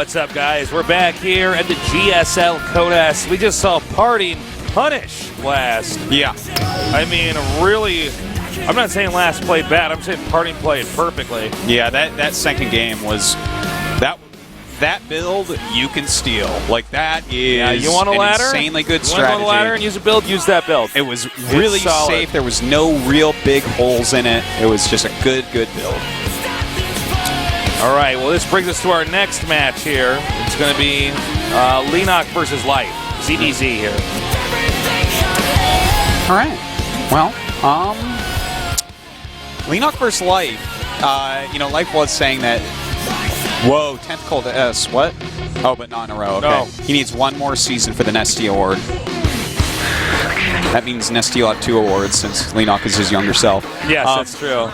What's up, guys? We're back here at the GSL Korea. We just saw Parting punish last. Yeah. I mean, really, I'm not saying last played bad. I'm saying Parting played perfectly. Yeah, that second game was that build you can steal. Like that is you want a ladder? Insanely good strategy. You want to go a ladder and use a build? Use that build. It was really safe. There was no real big holes in it. It was just a good build. All right, well, this brings us to our next match here. It's going to be Leenock versus Life. ZDZ here. All right. Well, Leenock versus Life. Life was saying that, whoa, tentacle to S. What? Oh, but not in a row. Okay. No. He needs one more season for the Nesty Award. That means Nesty will have 2 awards since Leenock is his younger self. Yes, that's true.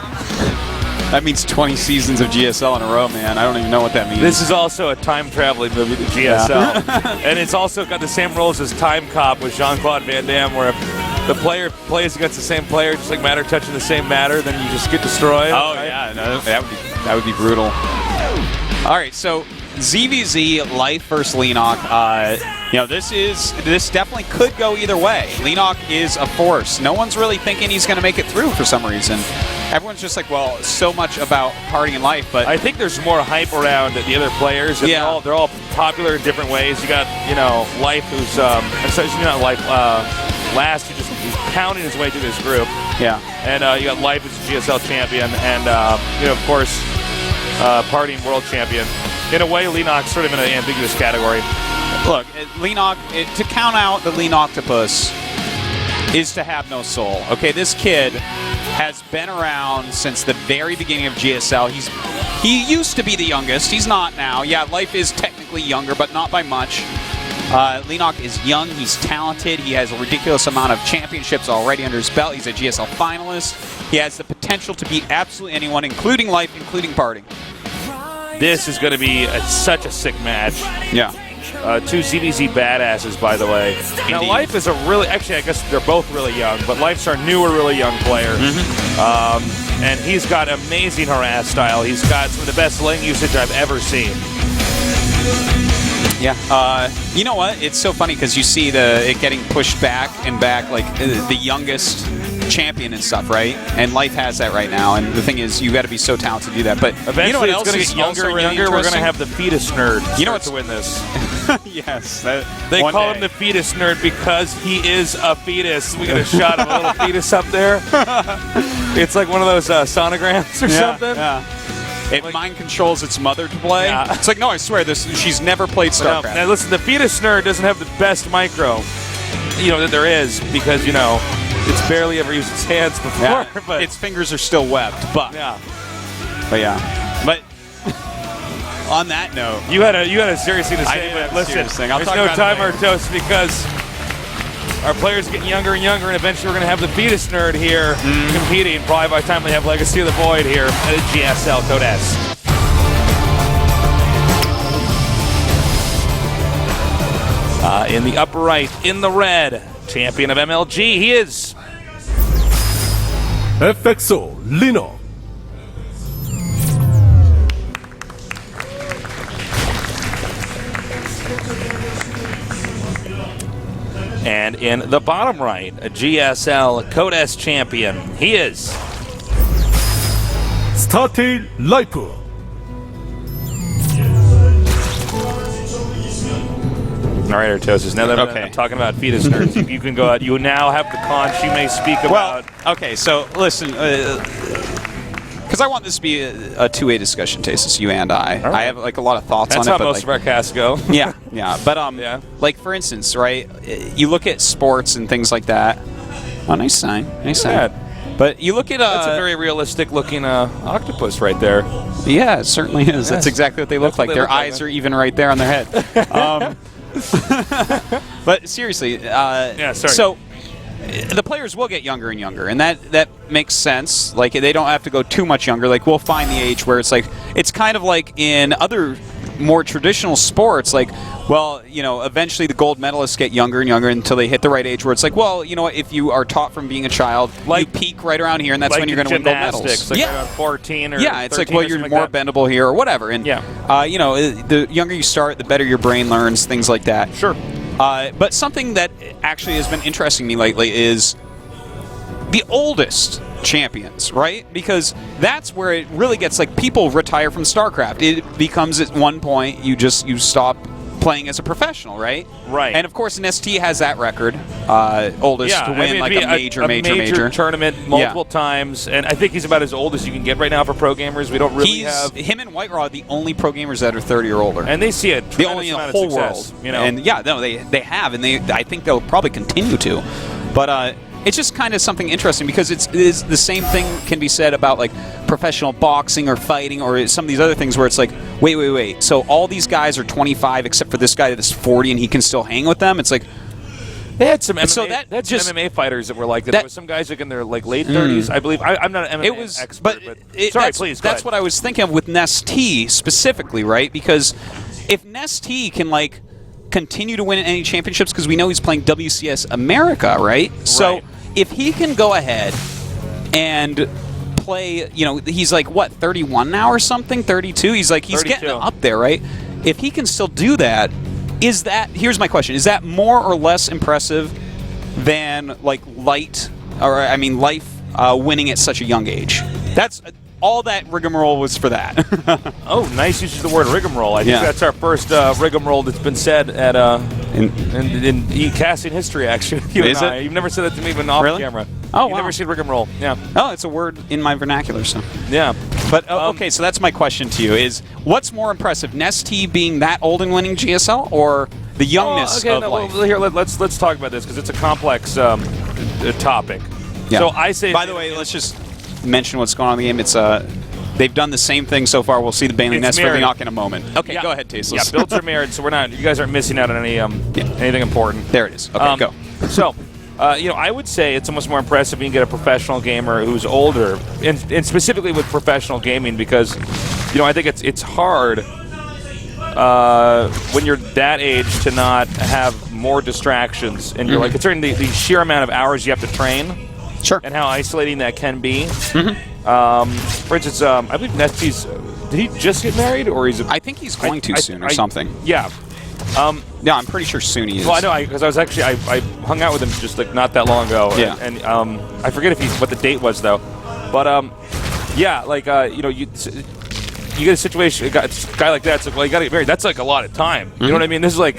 That means 20 seasons of GSL in a row, man. I don't even know what that means. This is also a time-traveling movie, the GSL. Yeah. And it's also got the same rules as Time Cop with Jean-Claude Van Damme, where if the player plays against the same player, just like matter touching the same matter, then you just get destroyed. Oh, right? yeah. No, that would be brutal. All right, so ZVZ, Life versus Leenock. This definitely could go either way. Leenock is a force. No one's really thinking he's going to make it through for some reason. Everyone's just like, well, so much about Party and Life, but I think there's more hype around the other players. And yeah, they're all popular in different ways. You got Life, who's not Life. Last, he's pounding his way through this group. Yeah, and you got Life as a GSL champion, and of course, Party and world champion. In a way, Leenock's sort of in an ambiguous category. Look, Leenock, to count out the Lean Octopus is to have no soul. Okay, this kid has been around since the very beginning of GSL. He used to be the youngest. He's not now. Yeah, Life is technically younger, but not by much. Leenock is young. He's talented. He has a ridiculous amount of championships already under his belt. He's a GSL finalist. He has the potential to beat absolutely anyone, including Life, including Party. This is going to be such a sick match. Yeah. 2 ZDZ badasses, by the way. Indeed. Now, Life is actually, I guess they're both really young, but Life's our newer, really young player. And he's got amazing harass style. He's got some of the best lane usage I've ever seen. Yeah. You know what? It's so funny because you see it getting pushed back and back, like the youngest champion and stuff, right? And Life has that right now. And the thing is, you got to be so talented to do that. But eventually, you know what it's else going to is get younger and younger. We're going to have the fetus nerd. You know what's to win this? Yes. They call him the fetus nerd because he is a fetus. We got a shot of a little fetus up there. It's like one of those sonograms or something. Yeah. It mind controls its mother to play. Yeah. It's like, no, I swear, she's never played Starcraft. Now listen, the fetus nerd doesn't have the best micro, that there is, because it's barely ever used its hands before. Yeah. But its fingers are still webbed. But yeah. But on that note, you had a serious thing to say. But listen, there's no time or toast because our players are getting younger and younger, and eventually we're going to have the fetus nerd here competing, probably by the time they have Legacy of the Void here at GSL Korea. In the upper right, in the red, champion of MLG, he is FXO Leenock. And in the bottom right, a GSL Korea champion, he is Starcraft Life. All right, Artosis. Now that I'm talking about fetus nerds, you can go out. You now have the conch you may speak about. Well, okay, so listen, because I want this to be a two-way discussion, Tasis, you and I. Right. I have a lot of thoughts on it. That's how most of our casts go. Yeah. But like for instance, right? You look at sports and things like that. Oh, nice sign. But you look at that's a very realistic looking octopus right there. Yeah, it certainly is. Yes. That's exactly what they look like. Their eyes are even right there on their head. But seriously, sorry. So the players will get younger and younger, and that makes sense. Like they don't have to go too much younger. Like we'll find the age where it's kind of like in other more traditional sports, like, well, you know, eventually the gold medalists get younger and younger until they hit the right age where it's like, well, you know what, if you are taught from being a child, you peak right around here, and that's when you're going to win gold medals. Like around 14 or it's like, well, you're more bendable here or whatever. And, you know, the younger you start, the better your brain learns, things like that. Sure. But something that actually has been interesting to me lately is the oldest champions, right? Because that's where it really gets, like, people retire from Starcraft. It becomes at one point you stop playing as a professional, right? Right. And of course, an ST has that record, oldest to win like a major tournament multiple times, and I think he's about as old as you can get right now for pro gamers. We don't really have him and White Raw are the only pro gamers that are 30 or older, and they see it the only in the whole world, you know. And they have, and I think they'll probably continue to, but. It's just kind of something interesting because it is the same thing can be said about like professional boxing or fighting or some of these other things where it's like, wait. So all these guys are 25 except for this guy that's 40 and he can still hang with them? It's like... They had some MMA fighters that were like that. There was some guys like in their like late 30s, I believe. I'm not an MMA expert, but please. That's what I was thinking of with Nest-T specifically, right? Because if Nest-T can like continue to win any championships, because we know he's playing WCS America, right? So if he can go ahead and play, you know, he's like, what, 31 now or something? 32? He's 32. Getting up there, right? If he can still do that, here's my question, is that more or less impressive than, like, Life winning at such a young age? That's... all that rigmarole was for that. Oh, nice use of the word rigmarole. I think that's our first rigmarole that's been said at in e-casting history, actually. Is it? You've never said that to me even off camera. Oh, You've never seen rigmarole. Yeah. Oh, it's a word in my vernacular, so. Yeah. But, okay, so that's my question to you, is what's more impressive, Nest-T being that old and winning GSL, or the youngness of Life? Well, here, let's talk about this, because it's a complex topic. Yeah. So I say... By the way, let's just... mention what's going on in the game. It's they've done the same thing so far. Well see the Baneling Nest for Leenock in a moment. Okay, go ahead, Tasteless. Yeah, builds are mirrored, so you guys aren't missing out on any anything important. There it is. Okay, go. So, you know, I would say it's almost more impressive when you get a professional gamer who's older, and specifically with professional gaming, because, you know, I think it's hard when you're that age to not have more distractions, and you're like considering the sheer amount of hours you have to train. Sure. And how isolating that can be. For instance, I believe Nest-T's, did he just get married, or he's? I think he's going to soon or something. Yeah. Yeah, I'm pretty sure soon he is. Well, I know, because I hung out with him just like not that long ago. Yeah. And I forget what the date was though, but yeah, like you know, you get a situation, a guy like that, it's like, well, you got to get married. That's like a lot of time. You know what I mean? This is like,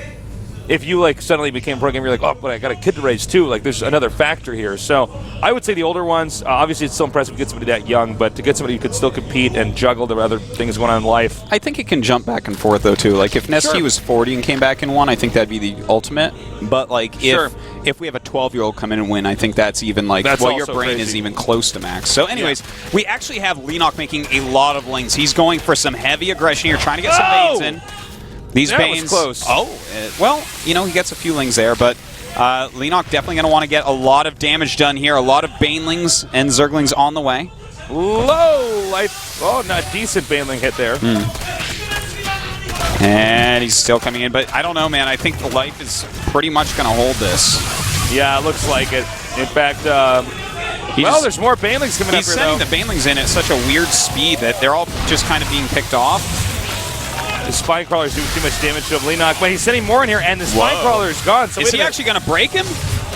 if you like suddenly became pro gamer, you're like, oh, but I got a kid to raise too. Like, there's another factor here. So I would say the older ones, obviously it's still impressive to get somebody that young, but to get somebody who could still compete and juggle the other things going on in life. I think it can jump back and forth though too. Like if Nest-T was 40 and came back and won, I think that'd be the ultimate. But like if we have a 12-year-old come in and win, I think that's even like, your brain isn't even close to max. So anyways, we actually have Leenock making a lot of lanes. He's going for some heavy aggression here, trying to get some Banes in. These Banes, was close. Well, you know, he gets a few lings there, but Leenock definitely going to want to get a lot of damage done here. A lot of Banelings and Zerglings on the way. Low life. Oh, not decent Baneling hit there. And he's still coming in, but I don't know, man. I think the life is pretty much going to hold this. Yeah, it looks like it. In fact, there's more Banelings coming up here, though. He's sending the Banelings in at such a weird speed that they're all just kind of being picked off. The Spine Crawler's doing too much damage to him, Leenock, but he's sending more in here, and the Spine Crawler is gone. So is he actually going to break him?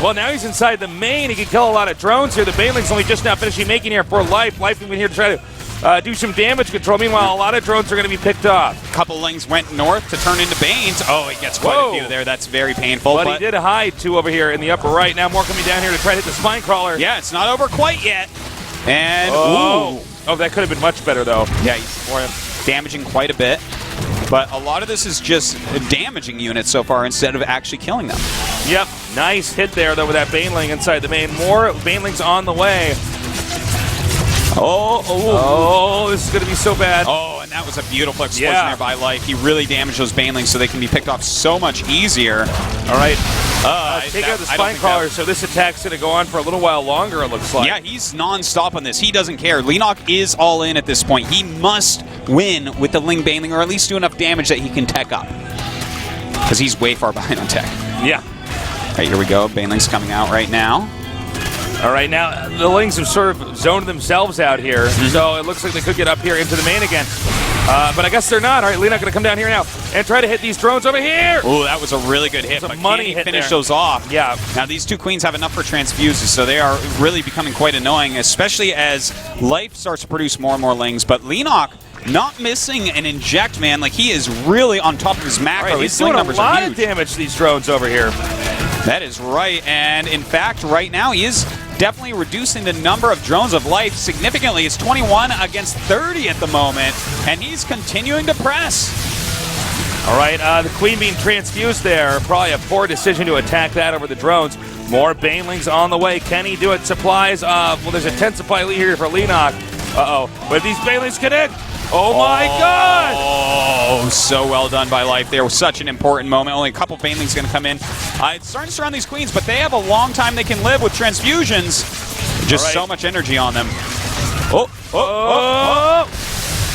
Well, now he's inside the main. He can kill a lot of drones here. The Baneling's only just now finishing making here for Life. Life has been here to try to do some damage control. Meanwhile, a lot of drones are going to be picked off. A couple lings went north to turn into Banes. Oh, he gets quite a few there. That's very painful. But he did hide two over here in the upper right. Now more coming down here to try to hit the Spine Crawler. Yeah, it's not over quite yet. And, oh, that could have been much better, though. Yeah, he's damaging quite a bit. But a lot of this is just damaging units so far instead of actually killing them. Yep. Nice hit there, though, with that Baneling inside the main. More Banelings on the way. Oh, this is going to be so bad. Oh, and that was a beautiful explosion there by Life. He really damaged those Banelings so they can be picked off so much easier. All right. Take out the Spine Crawler, so this attack's going to go on for a little while longer, it looks like. Yeah, he's non-stop on this. He doesn't care. Leenock is all in at this point. He must win with the Ling Baneling, or at least do enough damage that he can tech up. Because he's way far behind on tech. Yeah. All right, here we go. Baneling's coming out right now. All right, now the Lings have sort of zoned themselves out here, so it looks like they could get up here into the main again. But I guess they're not. All right, Leenock going to come down here now and try to hit these drones over here. Ooh, that was a really good hit. It's a but money can he hit finish there. those off? Yeah. Now, these two queens have enough for transfuses, so they are really becoming quite annoying, especially as Life starts to produce more and more Lings. But Leenock not missing an inject, man. Like, he is really on top of his macro. Right, His he's doing Ling a numbers lot are of huge. damage to these drones over here. That is right, and in fact, right now he is definitely reducing the number of drones of Life significantly. It's 21 against 30 at the moment, and he's continuing to press. All right, the Queen being transfused there. Probably a poor decision to attack that over the drones. More Banelings on the way. Can he do it? Supplies. Well, there's a 10 supply lead here for Leenock. Uh-oh. But these Banelings connect. Oh, my God! Oh, so well done by Life. There was such an important moment. Only a couple Banelings going to come in. It's starting to surround these queens, but they have a long time they can live with transfusions. Just right. so much energy on them.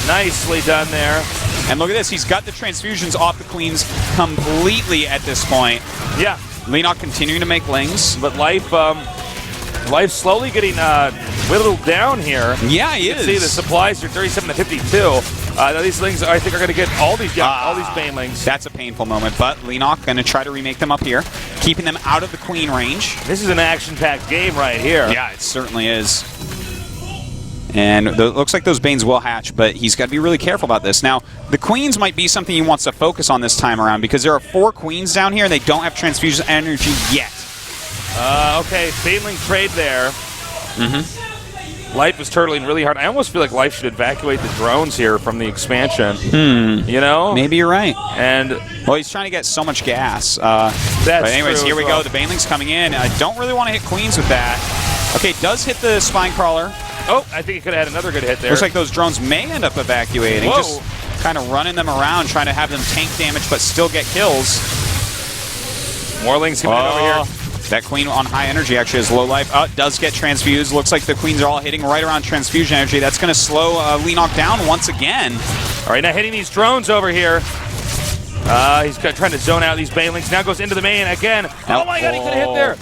Nicely done there. And look at this. He's got the transfusions off the queens completely at this point. Yeah. Leenock continuing to make Lings. But Life slowly getting whittled down here. Yeah, he You can is. see the supplies are 37 to 52. Now these Lings, I think, are going to get all these Banelings. That's a painful moment, but Leenock going to try to remake them up here, keeping them out of the queen range. This is an action-packed game right here. Yeah, it certainly is. And it looks like those Banes will hatch, but he's got to be really careful about this. Now, the queens might be something he wants to focus on this time around because there are 4 queens down here and they don't have transfusion energy yet. Okay, Baneling trade there. Life is turtling really hard. I almost feel like Life should evacuate the drones here from the expansion. You know? Maybe you're right. And Well, he's trying to get so much gas. That's but anyways, true here we as well. go. The Baneling's coming in. I don't really want to hit queens with that. Okay, does hit the spine crawler. oh, I think he could have had another good hit there. Looks like those drones may end up evacuating. Whoa. Just kind of running them around, trying to have them tank damage but still get kills. More Lings coming in over here. That queen on high energy actually has low life. Does get transfused. Looks like the queens are all hitting right around transfusion energy. That's going to slow Leenock down once again. All right, now hitting these drones over here. He's trying to zone out these Banelings. Now goes into the main again. Now- Oh my God, he could have hit there.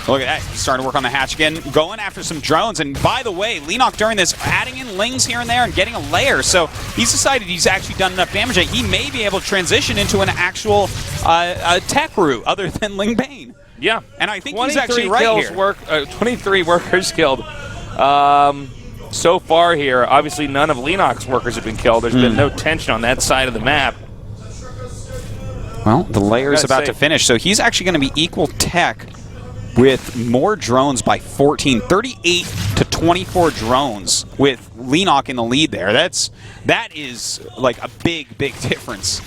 Look at that. He's starting to work on the hatch again. Going after some drones. And by the way, Leenock during this adding in Lings here and there and getting a layer. So he's decided he's actually done enough damage that he may be able to transition into an actual tech route other than Ling Bane. Yeah. And I think he's actually right kills here. 23 workers killed so far here. Obviously, none of Leenock's workers have been killed. There's been no tension on that side of the map. Well, the layer is Gotta about say- to finish. So he's actually going to be equal tech with more drones by 14. 38 to 24 drones with Leenock in the lead there. That is like a big, big difference.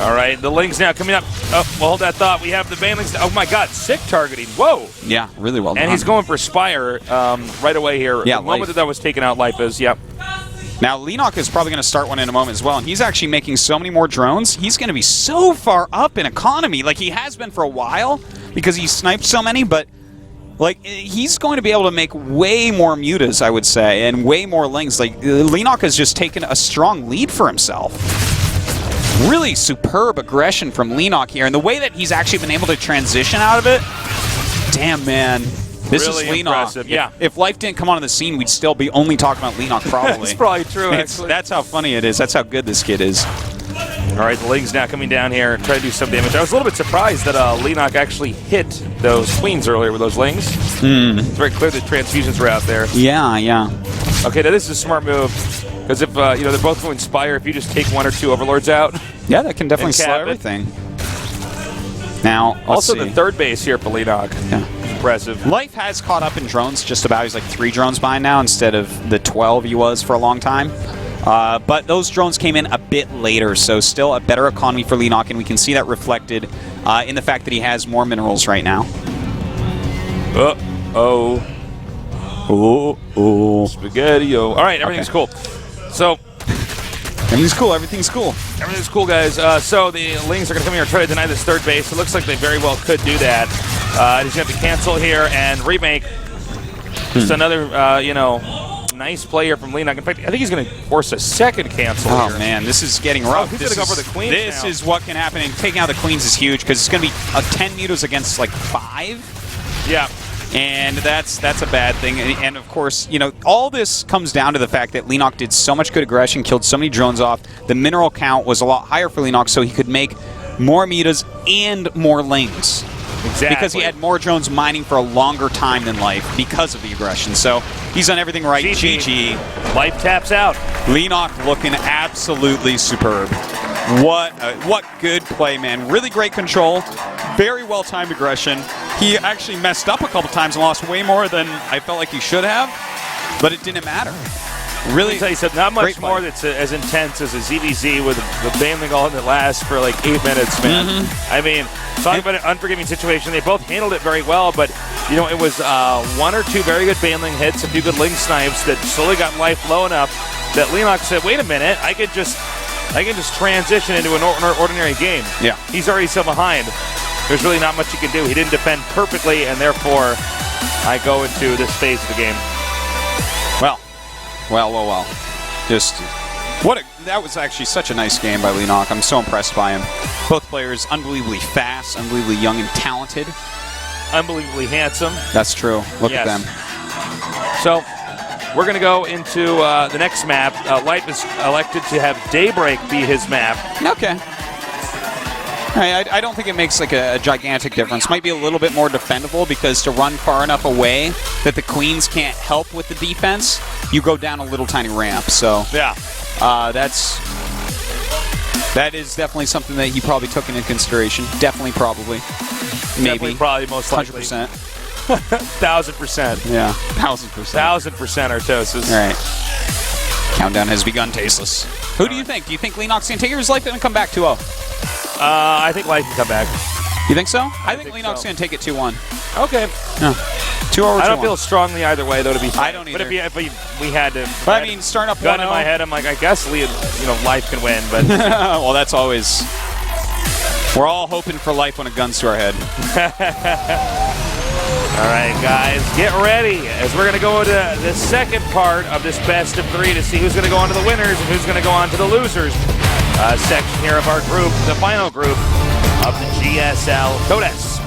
All right, the Lings now coming up. Oh, well, hold that thought. We have the Banelings. Oh my God, sick targeting. Whoa. Yeah, really well done. And he's going for Spire right away here. Yeah, the moment Life. that was taken out, Life is, yep. Now, Leenock is probably going to start one in a moment as well, and he's actually making so many more drones. He's going to be so far up in economy, like he has been for a while, because he sniped so many, but like he's going to be able to make way more mutas, I would say, and way more Lings. Like, Leenock has just taken a strong lead for himself. Really superb aggression from Leenock here, and the way that he's actually been able to transition out of it, damn, man. This Really is Leenock. impressive, yeah. If Life didn't come onto the scene, we'd still be only talking about Leenock, probably. That's probably true, actually. That's how funny it is. That's how good this kid is. All right, the Lings now coming down here, try to do some damage. I was a little bit surprised that Leenock actually hit those queens earlier with those Lings. It's very clear that transfusions were out there. Yeah, yeah. Okay, now this is a smart move, because if they're both going Spire, if you just take 1 or 2 Overlords out. Yeah, that can definitely And slow cap it. everything. Now, let's Also, see. the third base here for Leenock. Yeah. Impressive. Life has caught up in drones just about. He's like 3 drones behind now instead of the 12 he was for a long time. But those drones came in a bit later, so still a better economy for Leenock, and we can see that reflected in the fact that he has more minerals right now. Uh-oh. Oh. Spaghetti-o. All right, everything's cool. So, Everything's cool. Everything's cool. everything's cool, guys. So the Lings are going to come here and try to deny this third base. It looks like they very well could do that. He's going to have to cancel here and remake. Just another, Nice play here from Leenock. In fact, I think he's going to force a second cancel here. Oh, man, this is getting rough. He's going to go for the queens This now. is what can happen, and taking out the queens is huge because it's going to be 10 meters against, like, 5. Yeah. And that's a bad thing. And of course, you know, all this comes down to the fact that Leenock did so much good aggression, killed so many drones off. The mineral count was a lot higher for Leenock, so he could make more metas and more lanes. Exactly. Because he had more drones mining for a longer time than Life because of the aggression. So he's done everything right. GG. Life taps out. Leenock looking absolutely superb. What good play, man. Really great control. Very well-timed aggression. He actually messed up a couple times and lost way more than I felt like he should have, but it didn't matter. Really, Let me tell you something, not much more that's as intense as a ZVZ with the Baneling all that lasts for like 8 minutes, man. I mean, talking about an unforgiving situation, they both handled it very well, but you know, it was 1 or 2 very good Baneling hits, a few good Ling snipes that slowly got Life low enough that Leenock said, wait a minute, I can just transition into an ordinary game. Yeah. He's already so behind. There's really not much he can do. He didn't defend perfectly, and therefore I go into this phase of the game. Well. Just that was actually such a nice game by Leenock. I'm so impressed by him. Both players unbelievably fast, unbelievably young and talented. Unbelievably handsome. That's true. Look at them. So we're going to go into the next map. Light is elected to have Daybreak be his map. Okay. I don't think it makes like a gigantic difference. Might be a little bit more defendable because to run far enough away that the queens can't help with the defense, you go down a little tiny ramp. So yeah, that is definitely something that he probably took into consideration. Definitely, probably, maybe, definitely, probably, most likely, 100%, 1000%. Yeah, 1000%. 1000% Artosis. All right. Countdown has begun. Tasteless. Who do you think? Do you think Leenock's gonna take his life and come back 2-0? I think Life can come back. You think so? I think Leenock's so. going to take it 2-1. Okay. No. 2-0 or 2-1. I don't feel strongly either way, though, to be fair. I don't either. But if we had to... But I mean, starting up 1-0... Gun in my head, I'm like, I guess Life can win, but... well, that's always... We're all hoping for Life when a gun's to our head. All right, guys, get ready as we're going to go to the second part of this best of 3 to see who's going to go on to the winners and who's going to go on to the losers section here of our group, the final group of the GSL Codex.